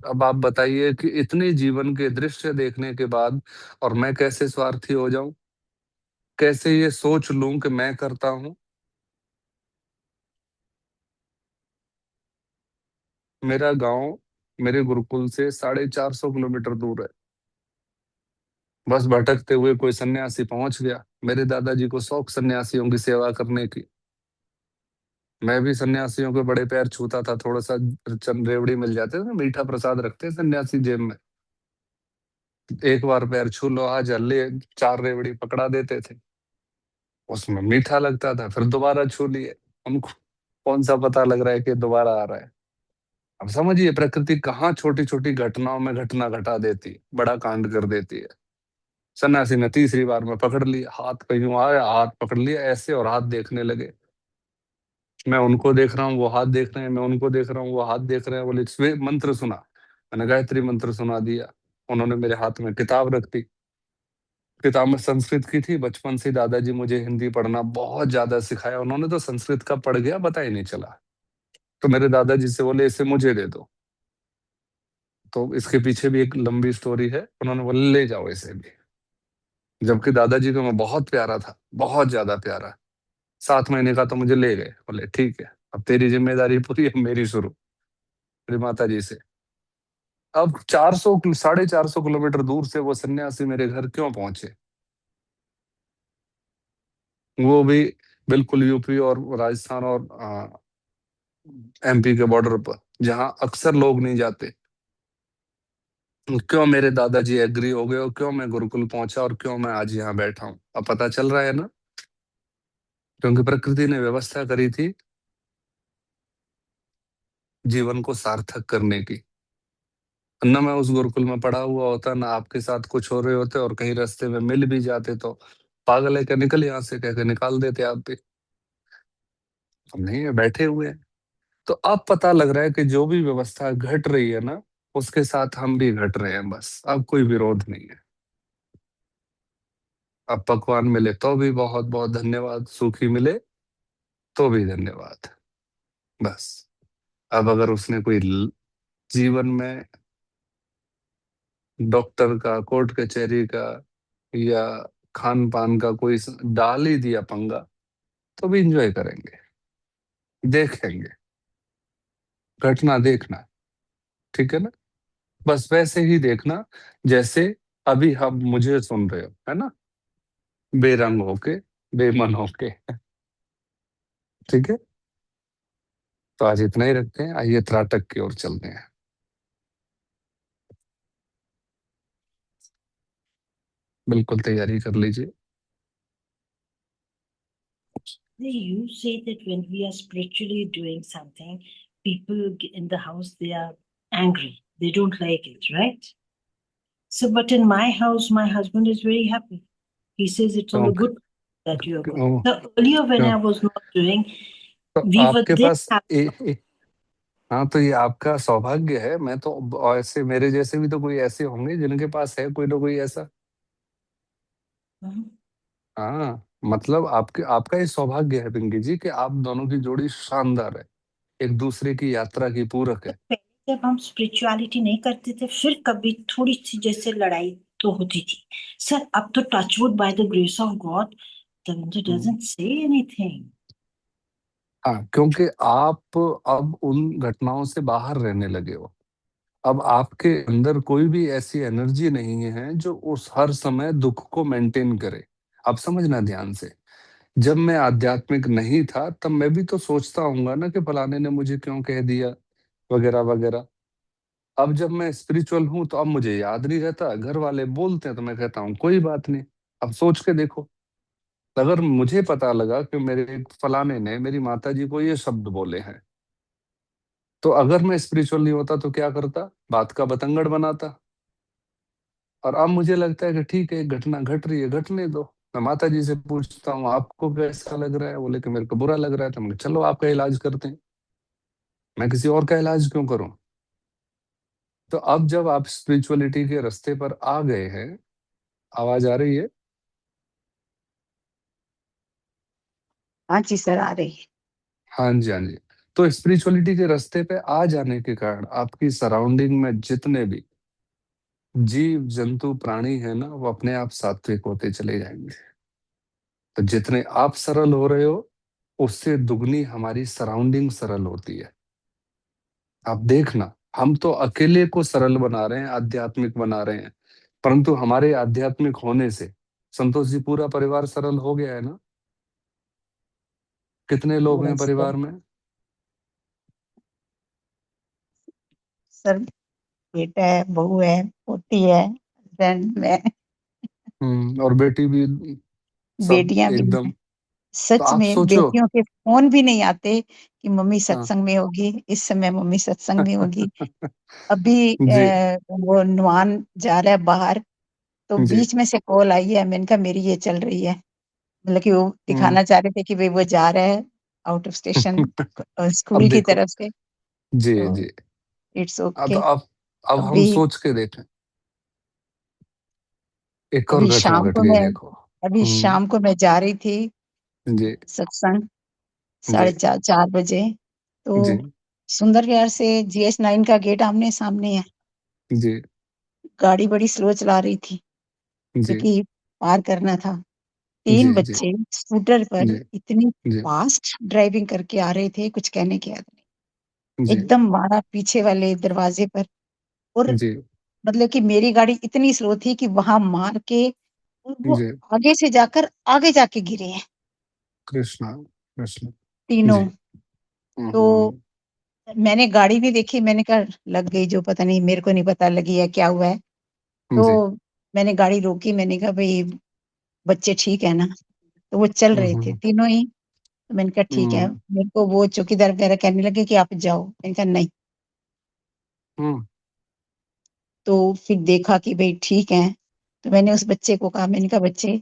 अब आप बताइए कि इतने जीवन के दृश्य देखने के बाद और मैं कैसे स्वार्थी हो जाऊं, कैसे ये सोच लूं कि मैं करता हूं। मेरा गांव मेरे गुरुकुल से 450 किलोमीटर दूर है। बस भटकते हुए कोई सन्यासी पहुंच गया, मेरे दादाजी को शौक सन्यासियों की सेवा करने की। मैं भी सन्यासियों के बड़े पैर छूता था, थोड़ा सा चंद रेवड़ी मिल जाते थे ना, मीठा प्रसाद रखते हैं सन्यासी जेब में। एक बार पैर छू लो, आज हल्ले 4 रेवड़ी पकड़ा देते थे, उसमें मीठा लगता था, फिर दोबारा छू लिए। हमको कौन सा पता लग रहा है कि दोबारा आ रहा है? अब समझिए प्रकृति कहाँ छोटी छोटी घटनाओं में घटना घटा देती है, बड़ा कांड कर देती है। सन्यासी ने तीसरी बार में पकड़ लिया, हाथ पे यूं आया, हाथ पकड़ लिया ऐसे, और हाथ देखने लगे। मैं उनको देख रहा हूँ, वो हाथ देख रहे हैं, मैं उनको देख रहा हूँ, वो हाथ देख रहे हैं। बोले इसमें मंत्र सुना। मैंने गायत्री मंत्र सुना दिया। उन्होंने मेरे हाथ में किताब रख दी। किताब में संस्कृत की थी। बचपन से दादाजी मुझे हिंदी पढ़ना बहुत ज्यादा सिखाया उन्होंने, तो संस्कृत का पढ़ गया, पता ही नहीं चला। तो मेरे दादाजी से बोले इसे मुझे दे दो। तो इसके पीछे भी एक लंबी स्टोरी है। उन्होंने बोले ले जाओ इसे भी। जबकि दादाजी को मैं बहुत प्यारा था, बहुत ज्यादा प्यारा। 7 महीने का तो मुझे ले गए। बोले ठीक है, अब तेरी जिम्मेदारी पूरी, अब मेरी शुरू। मेरी माता जी से। अब 400 450 किलोमीटर दूर से वो सन्यासी मेरे घर क्यों पहुंचे? वो भी बिल्कुल यूपी और राजस्थान और एमपी के बॉर्डर पर, जहां अक्सर लोग नहीं जाते। क्यों मेरे दादाजी एग्री हो गए, और क्यों मैं गुरुकुल पहुंचा, और क्यों मैं आज यहाँ बैठा हूँ, अब पता चल रहा है ना। क्योंकि प्रकृति ने व्यवस्था करी थी जीवन को सार्थक करने की। न मैं उस गुरुकुल में पढ़ा हुआ होता, ना आपके साथ कुछ हो रहे होते, और कहीं रास्ते में मिल भी जाते तो पागल है क्या, निकल यहाँ से कह के निकाल देते आप भी। हम नहीं है, बैठे हुए हैं। तो अब पता लग रहा है कि जो भी व्यवस्था घट रही है ना, उसके साथ हम भी घट रहे हैं, बस अब कोई विरोध नहीं है। अब पकवान मिले तो भी बहुत बहुत धन्यवाद, सूखी मिले तो भी धन्यवाद। बस। अब अगर उसने कोई जीवन में डॉक्टर का, कोर्ट कचहरी का, या खान पान का कोई डाल ही दिया पंगा, तो भी इंजॉय करेंगे, देखेंगे, घटना देखना। ठीक है ना? बस वैसे ही देखना जैसे अभी हम मुझे सुन रहे हो, है ना? बेरंग होके, बेमन होके। ठीक है। तो आज इतना ही रखते हैं, आइए त्राटक की ओर चलते हैं। बिल्कुल तैयारी कर लीजिए। You say that when we are spiritually doing something, people in the house, they are angry. They don't like it, right? So, but in my house, my husband is very happy. He says it's on क्यों? the good that you are going. क्यों? So earlier when क्यों? I was not doing, तो we were आपके there. पास हाँ, तो ये आपका सौभाग्य है। मैं तो ऐसे, मेरे जैसे भी तो कोई ऐसे होंगे जिनके पास है कोई ना कोई ऐसा। हाँ, मतलब आपके, आपका ये सौभाग्य है पिंकी जी कि आप दोनों की जोड़ी शानदार है, एक दूसरे की यात्रा की पूरक है। पहले जब हम स्पिरिचुअलिटी नहीं करते थे, फिर कभी थोड़ी सी जैसे लड़ाई तो होती थी सर। अब तो touchwood by the grace of God, Davinder hmm. doesn't say anything. हाँ, क्योंकि आप अब उन घटनाओं से बाहर रहने लगे हो। अब आपके अंदर कोई भी ऐसी एनर्जी नहीं है जो उस हर समय दुख को मेंटेन करे। आप समझना ध्यान से। जब मैं आध्यात्मिक नहीं था तब मैं भी तो सोचता हूंगा ना कि फलाने ने मुझे क्यों कह दिया, वगैरह वगैरह। अब जब मैं स्पिरिचुअल हूं तो अब मुझे याद नहीं रहता, घर वाले बोलते हैं तो मैं कहता हूँ कोई बात नहीं। अब सोच के देखो, अगर मुझे पता लगा कि मेरे फलाने ने मेरी माता जी को ये शब्द बोले हैं, तो अगर मैं स्पिरिचुअल नहीं होता तो क्या करता? बात का बतंगड़ बनाता। और अब मुझे लगता है कि ठीक है, एक घटना घट रही है, घटने दो। मैं माता जी से पूछता हूँ आपको कैसा लग रहा है? बोले कि मेरे को बुरा लग रहा है। तो मैं चलो आपका इलाज करते हैं, मैं किसी और का इलाज क्यों करूं? तो अब जब आप स्पिरिचुअलिटी के रास्ते पर आ गए हैं, आवाज आ रही है? हाँ जी सर, आ रही है। हाँ जी, हाँ जी। तो स्पिरिचुअलिटी के रास्ते पे आ जाने के कारण आपकी सराउंडिंग में जितने भी जीव जंतु प्राणी है ना, वो अपने आप सात्विक होते चले जाएंगे। तो जितने आप सरल हो रहे हो, उससे दुगनी हमारी सराउंडिंग सरल होती है। आप देखना, हम तो अकेले को सरल बना रहे हैं, आध्यात्मिक बना रहे हैं, परंतु हमारे आध्यात्मिक होने से संतोष जी पूरा परिवार सरल हो गया है ना। कितने लोग हैं यस सर। परिवार में? सर, बेटा है, बहू है, पोती है, हस्बैंड में और बेटी भी, सब बेटियां भी एकदम। हैं। तो सच आप में सोचो। बेटियों के फोन भी नहीं आते कि मम्मी हाँ। सत्संग में होगी, इस समय मम्मी सत्संग में होगी। अभी जी। वो नुमान जा रहा है बाहर, तो जी। बीच में से कॉल आई है। मैंने कहा मेरी ये चल रही है, मतलब कि वो हम्म। दिखाना चाह रहे थे कि भाई वो जा रहा है आउट ऑफ स्टेशन अब स्कूल की देखो, तरफ से, जी तो जी। इट्स हाँ, ओके। तो अब हम अभी सोच के देखें, एक और अभी घटना शाम घट को गई मैं देखो। अभी हम्म। शाम को मैं जा रही थी जी सत्संग, जी 4:30 बजे। तो जी सुंदर विहार से GS9 का गेट आमने सामने है। जी गाड़ी बड़ी स्लो चला रही थी जी क्योंकि पार करना था। जी 3 जी बच्चे स्कूटर पर जी इतनी जी फास्ट ड्राइविंग करके आ रहे थे, कुछ कहने की हद नहीं। जी एकदम मारा पीछे वाले दरवाजे पर, और जी मतलब कि मेरी गाड़ी इतनी स्लो थी कि वहां मार के, और वो जी। आगे से जाकर आगे जाके गिरे हैं कृष्णा कृष्ण। तीनों। जी। तो मैंने गाड़ी नहीं देखी, मैंने कहा लग गई जो, पता नहीं, मेरे को नहीं पता लगी है क्या हुआ है। जी। तो मैंने गाड़ी रोकी, मैंने कहा भाई बच्चे ठीक है ना? तो वो चल रहे थे हम्म तीनों ही। तो मैंने कहा ठीक है। हम्म मेरे को वो चौकीदार वगैरह कहने लगे कि आप जाओ, मैंने कहा नहीं। हम्म तो फिर देखा कि भाई ठीक है। तो मैंने उस बच्चे को कहा, मैंने कहा बच्चे,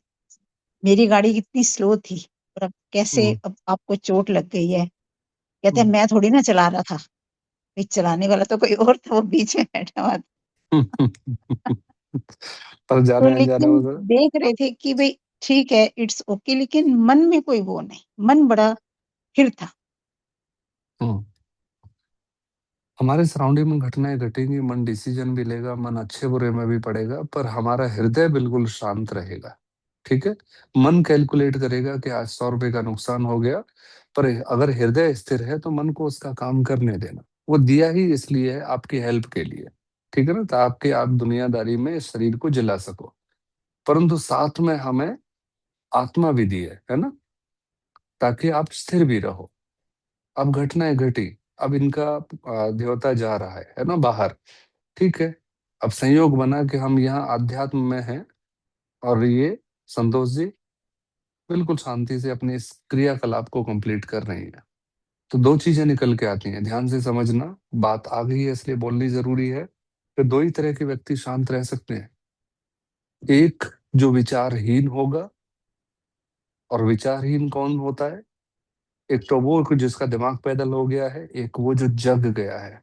मेरी गाड़ी कितनी स्लो थी और अब कैसे, हम्म अब आपको चोट लग गई है? कहते हैं हम्म। मैं थोड़ी ना चला रहा था, भाई चलाने वाला तो कोई और था, वो बीच में बैठा हुआ था। पर तो जाने अनजाने लेकिन में तो। देख रहे थे कि भाई ठीक है, इट्स ओके, लेकिन मन में कोई वो नहीं, मन बड़ा स्थिर था। हम्म। हमारे सराउंडिंग में घटनाएं घटेंगी, मन डिसीजन भी लेगा, मन अच्छे बुरे में भी पड़ेगा, पर हमारा हृदय बिल्कुल शांत रहेगा। ठीक है। मन कैलकुलेट करेगा कि आज 100 रुपए का नुकसान हो गया, पर अगर हृदय स्थिर है तो मन को उसका काम करने देना। वो दिया ही इसलिए है, आपकी हेल्प के लिए। ठीक है ना, तो आपके आप दुनियादारी में इस शरीर को जिला सको, परंतु साथ में हमें आत्मा भी दी है ना, ताकि आप स्थिर भी रहो। अब घटनाएं घटी, अब इनका देवता जा रहा है ना बाहर। ठीक है। अब संयोग बना कि हम यहाँ आध्यात्म में हैं, और ये संतोष जी बिल्कुल शांति से अपने इस क्रियाकलाप को कंप्लीट कर रही हैं। तो दो चीजें निकल के आती हैं, ध्यान से समझना, बात आ गई है इसलिए बोलनी जरूरी है कि दो ही तरह के व्यक्ति शांत रह सकते हैं। एक जो विचारहीन होगा, और विचारहीन कौन होता है? एक तो वो जिसका दिमाग पैदल हो गया है, एक वो जो जग गया है,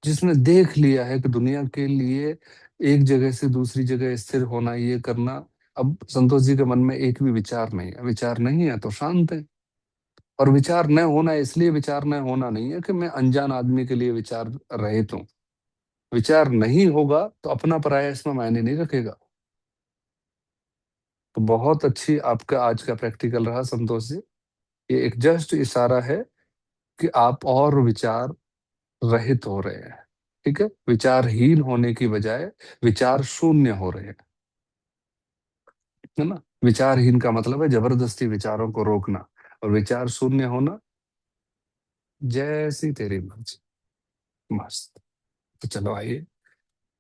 जिसने देख लिया है कि दुनिया के लिए एक जगह से दूसरी जगह स्थिर होना, ये करना। अब संतोष जी के मन में एक भी विचार नहीं है, विचार नहीं है तो शांत है। और विचार न होना इसलिए विचार न होना नहीं है कि मैं अनजान आदमी के लिए विचार रहित हूं। विचार नहीं होगा तो अपना पराया इसमें मायने नहीं रखेगा। तो बहुत अच्छी आपका आज का प्रैक्टिकल रहा संतोष जी। ये एक जस्ट इशारा है कि आप और विचार रहित हो रहे हैं। ठीक है, विचारहीन होने की बजाय विचार शून्य हो रहे हैं, है ना। विचारहीन का मतलब है जबरदस्ती विचारों को रोकना, और विचार शून्य होना जैसी तेरी मर्जी। मस्त। तो चलो आइए,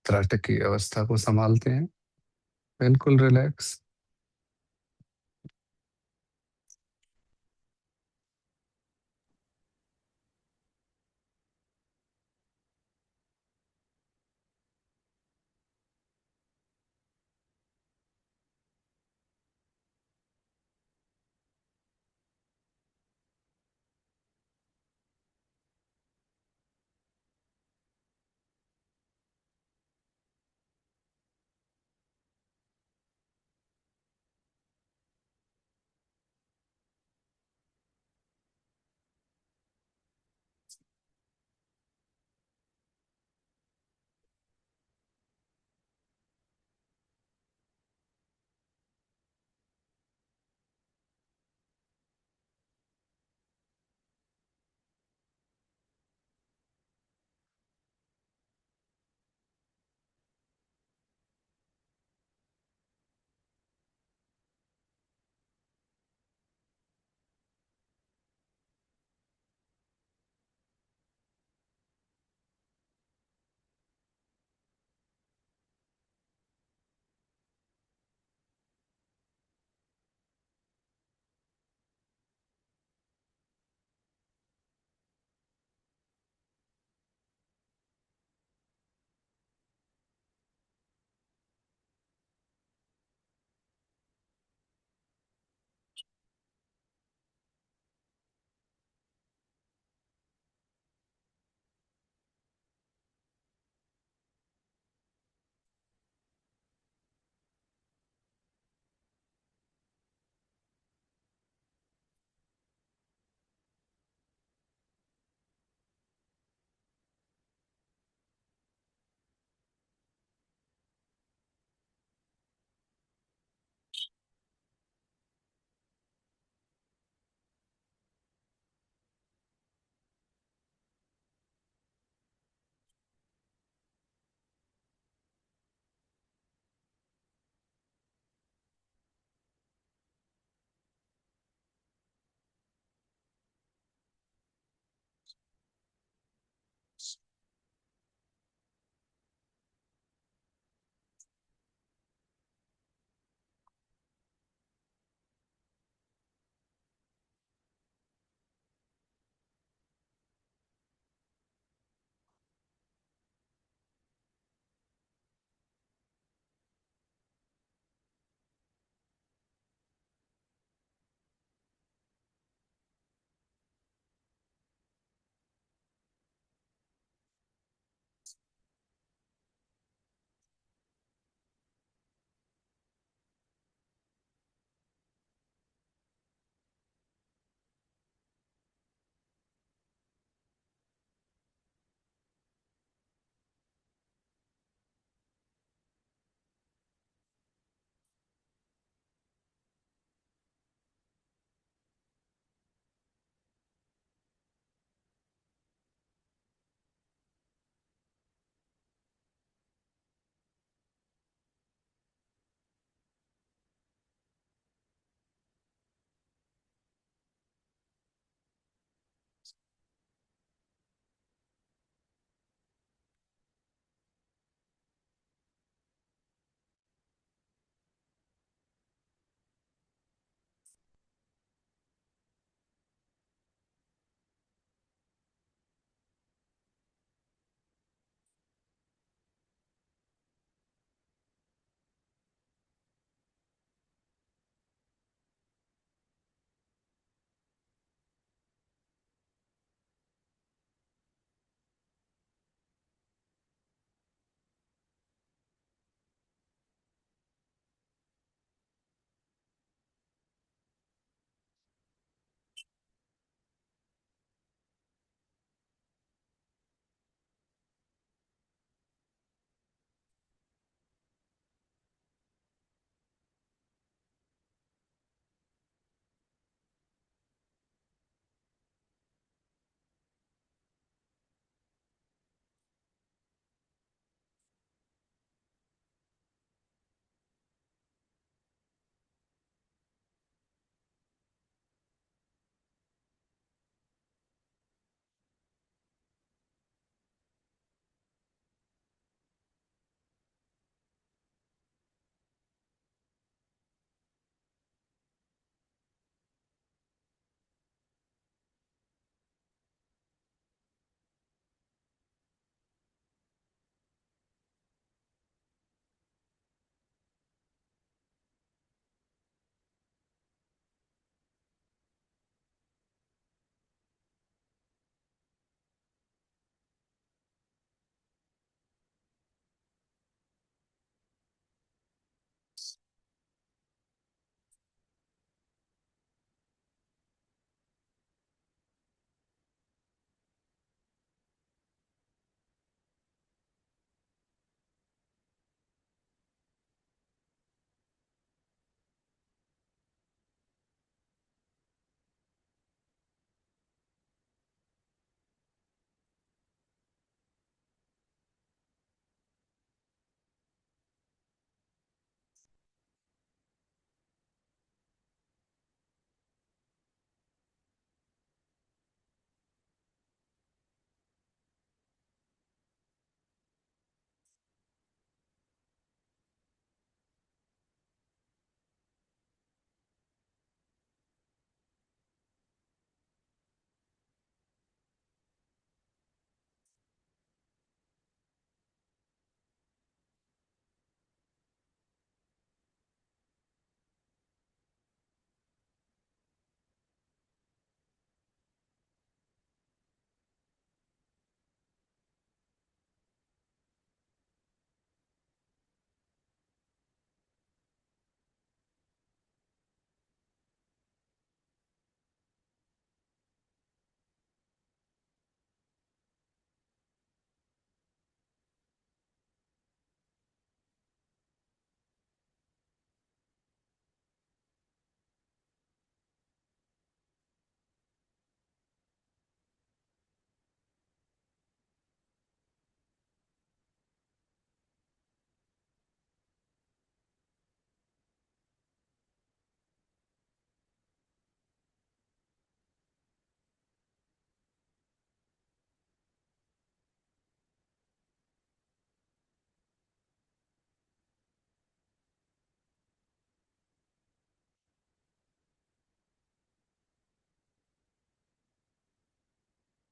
त्राटक की अवस्था को संभालते हैं। बिल्कुल रिलैक्स।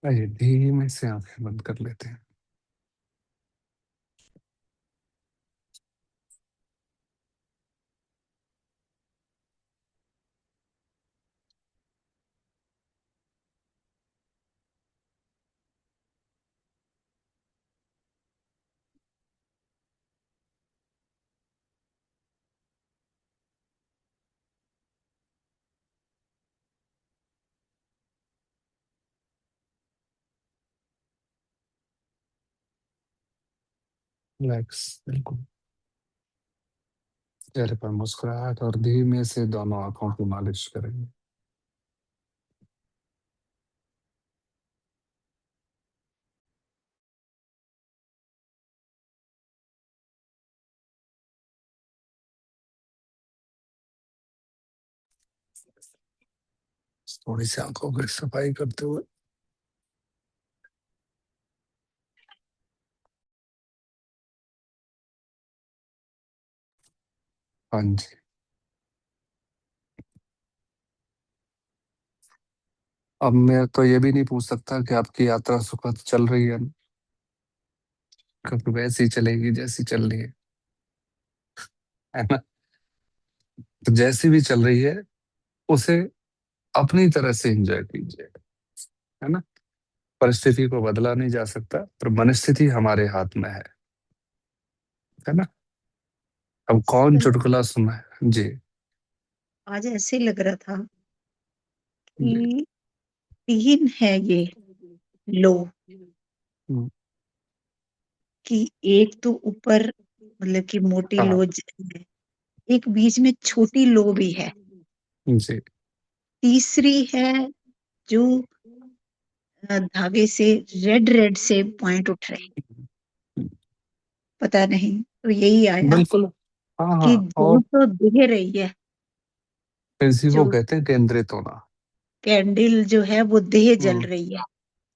आइए धीमे से आंखें बंद कर लेते हैं। रिलैक्स, बिल्कुल। चेहरे पर मुस्कुराहट और धीमे से दोनों आंखों की मालिश करेंगे। थोड़ी सी आंखों की सफाई करते हुए हाँ जी। अब मैं तो ये भी नहीं पूछ सकता कि आपकी यात्रा सुखद चल रही है ना, क्योंकि वैसी ही चलेगी जैसी चल रही है ना। तो जैसी भी चल रही है उसे अपनी तरह से एंजॉय कीजिए, है ना। परिस्थिति को बदला नहीं जा सकता, पर मनस्थिति हमारे हाथ में है ना। अब कौन सर, चुटकुला सुना है जी। आज ऐसे लग रहा था जी। कि 3 है ये लो, हम्म, कि एक तो ऊपर मतलब कि मोटी हाँ लो है, एक बीच में छोटी लो भी है, जी। तीसरी है जो धागे से रेड रेड से पॉइंट उठ रहे, पता नहीं, तो यही आया बिल्कुल। हाँ कि हाँ, जो और तो दिख रही है, इसी को जो कहते हैं केंद्रित होना। कैंडल जो है वो देह जल हम्म रही है,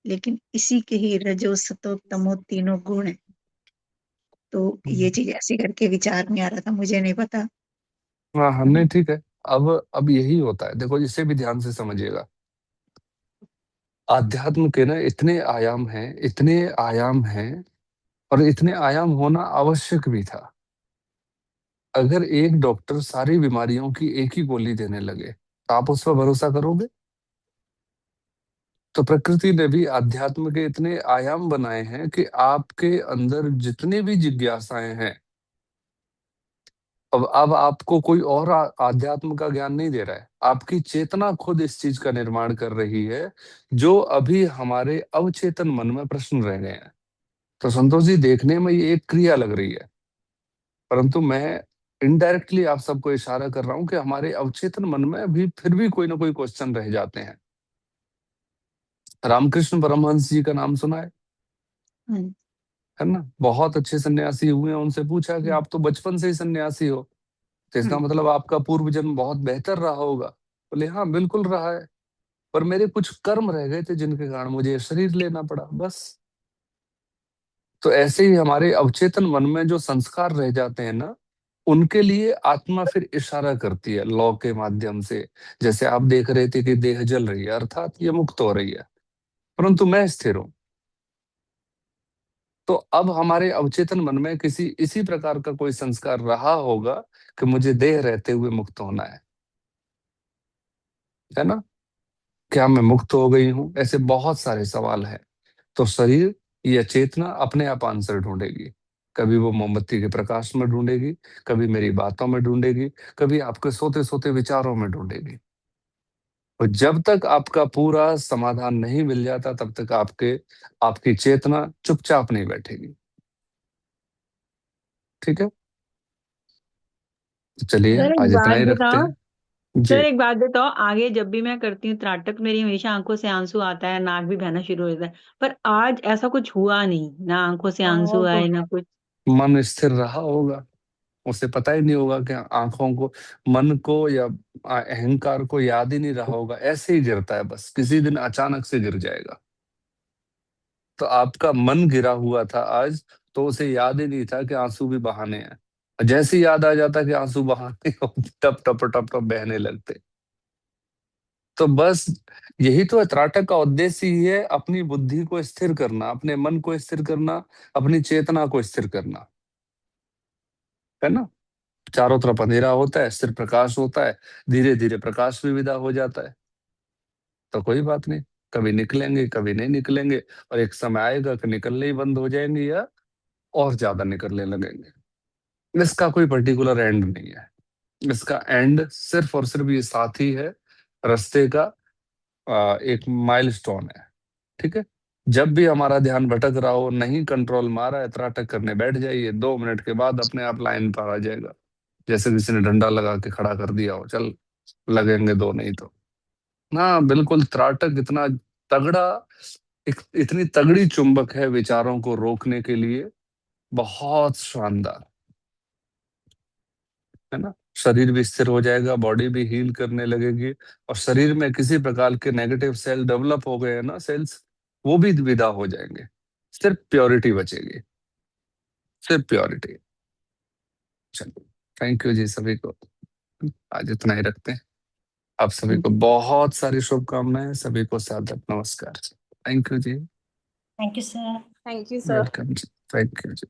लेकिन इसी के ही रजो सतो तमो तीनों गुण है। तो ये चीज ऐसे करके विचार में आ रहा था, मुझे नहीं पता। हाँ हाँ, नहीं ठीक है। अब यही होता है, देखो इसे भी ध्यान से समझिएगा। आध्यात्म के ना इतने आयाम हैं, इतने आयाम हैं, और इतने आयाम होना आवश्यक भी था। अगर एक डॉक्टर सारी बीमारियों की एक ही गोली देने लगे तो आप उस पर भरोसा करोगे। तो प्रकृति ने भी अध्यात्म के इतने आयाम बनाए हैं कि आपके अंदर जितनी भी जिज्ञासाएं हैं, अब आपको कोई और आध्यात्म का ज्ञान नहीं दे रहा है, आपकी चेतना खुद इस चीज का निर्माण कर रही है, जो अभी हमारे अवचेतन मन में प्रश्न रह गए हैं। तो संतोष जी, देखने में ये एक क्रिया लग रही है, परंतु मैं इनडायरेक्टली आप सबको इशारा कर रहा हूं कि हमारे अवचेतन मन में अभी फिर भी कोई ना कोई क्वेश्चन रह जाते हैं। रामकृष्ण परमहंस जी का नाम सुना हाँ, है ना। बहुत अच्छे सन्यासी हुए हैं, उनसे पूछा कि हाँ, आप तो बचपन से ही सन्यासी हो, तो हाँ, इसका मतलब आपका पूर्व जन्म बहुत बेहतर रहा होगा। बोले हाँ बिल्कुल रहा है, पर मेरे कुछ कर्म रह गए थे जिनके कारण मुझे ये शरीर लेना पड़ा, बस। तो ऐसे ही हमारे अवचेतन मन में जो संस्कार रह जाते हैं ना, उनके लिए आत्मा फिर इशारा करती है लौ के माध्यम से। जैसे आप देख रहे थे कि देह जल रही है, अर्थात ये मुक्त हो रही है, परंतु मैं स्थिर हूं। तो अब हमारे अवचेतन मन में किसी इसी प्रकार का कोई संस्कार रहा होगा कि मुझे देह रहते हुए मुक्त होना है ना। क्या मैं मुक्त हो गई हूं? ऐसे बहुत सारे सवाल हैं। तो शरीर या चेतना अपने आप आंसर ढूंढेगी। कभी वो मोमबत्ती के प्रकाश में ढूंढेगी, कभी मेरी बातों में ढूंढेगी, कभी आपके सोते सोते विचारों में ढूंढेगी। और जब तक आपका पूरा समाधान नहीं मिल जाता, तब तक आपकी चेतना चुपचाप नहीं बैठेगी। ठीक है, तो चलिए सर एक आज इतना बात ही रखते बताओ। हैं। जी। सर एक बात बताओ, आगे जब भी मैं करती हूँ त्राटक, मेरी हमेशा आंखों से आंसू आता है, नाक भी बहना शुरू हो जाता है। पर आज ऐसा कुछ हुआ नहीं, ना आंखों से आंसू हाँ, तो आए ना कुछ। मन स्थिर रहा होगा, उसे पता ही नहीं होगा कि आंखों को, मन को या अहंकार को याद ही नहीं रहा होगा, ऐसे ही गिरता है, बस किसी दिन अचानक से गिर जाएगा। तो आपका मन गिरा हुआ था आज, तो उसे याद ही नहीं था कि आंसू भी बहाने हैं। और जैसे ही याद आ जाता कि आंसू बहाने, टप टप टप टप बहने लगते। तो बस यही तो है, त्राटक का उद्देश्य ही है अपनी बुद्धि को स्थिर करना, अपने मन को स्थिर करना, अपनी चेतना को स्थिर करना, है ना। चारों तरफ अंधेरा होता है, सिर्फ प्रकाश होता है, धीरे धीरे प्रकाश भी विदा हो जाता है। तो कोई बात नहीं, कभी निकलेंगे कभी नहीं निकलेंगे, और एक समय आएगा कि निकलने ही बंद हो जाएंगे या और ज्यादा निकलने लगेंगे। इसका कोई पर्टिकुलर एंड नहीं है, इसका एंड सिर्फ और सिर्फ ये साथी है, रास्ते का एक माइलस्टोन है। ठीक है, जब भी हमारा ध्यान भटक रहा हो, नहीं कंट्रोल मारा है, त्राटक करने बैठ जाइए, 2 मिनट के बाद अपने आप लाइन पर आ जाएगा, जैसे किसी ने डंडा लगा के खड़ा कर दिया हो, चल लगेंगे दो, नहीं तो। हाँ बिल्कुल, त्राटक इतना तगड़ा, इतनी तगड़ी चुंबक है विचारों को रोकने के लिए, बहुत शानदार, है ना। शरीर भी स्थिर हो जाएगा, बॉडी भी हील करने लगेगी, और शरीर में किसी प्रकार के नेगेटिव सेल डेवलप हो गए हैं ना, सेल्स, वो भी विदा हो जाएंगे, सिर्फ प्योरिटी बचेगी, सिर्फ प्योरिटी। चलो, थैंक यू जी सभी को, आज इतना ही रखते हैं। आप सभी को बहुत सारी शुभकामनाएं, सभी को सादर नमस्कार। Thank you ji, Thank you, sir. Thank you, sir. Welcome ji, thank you ji.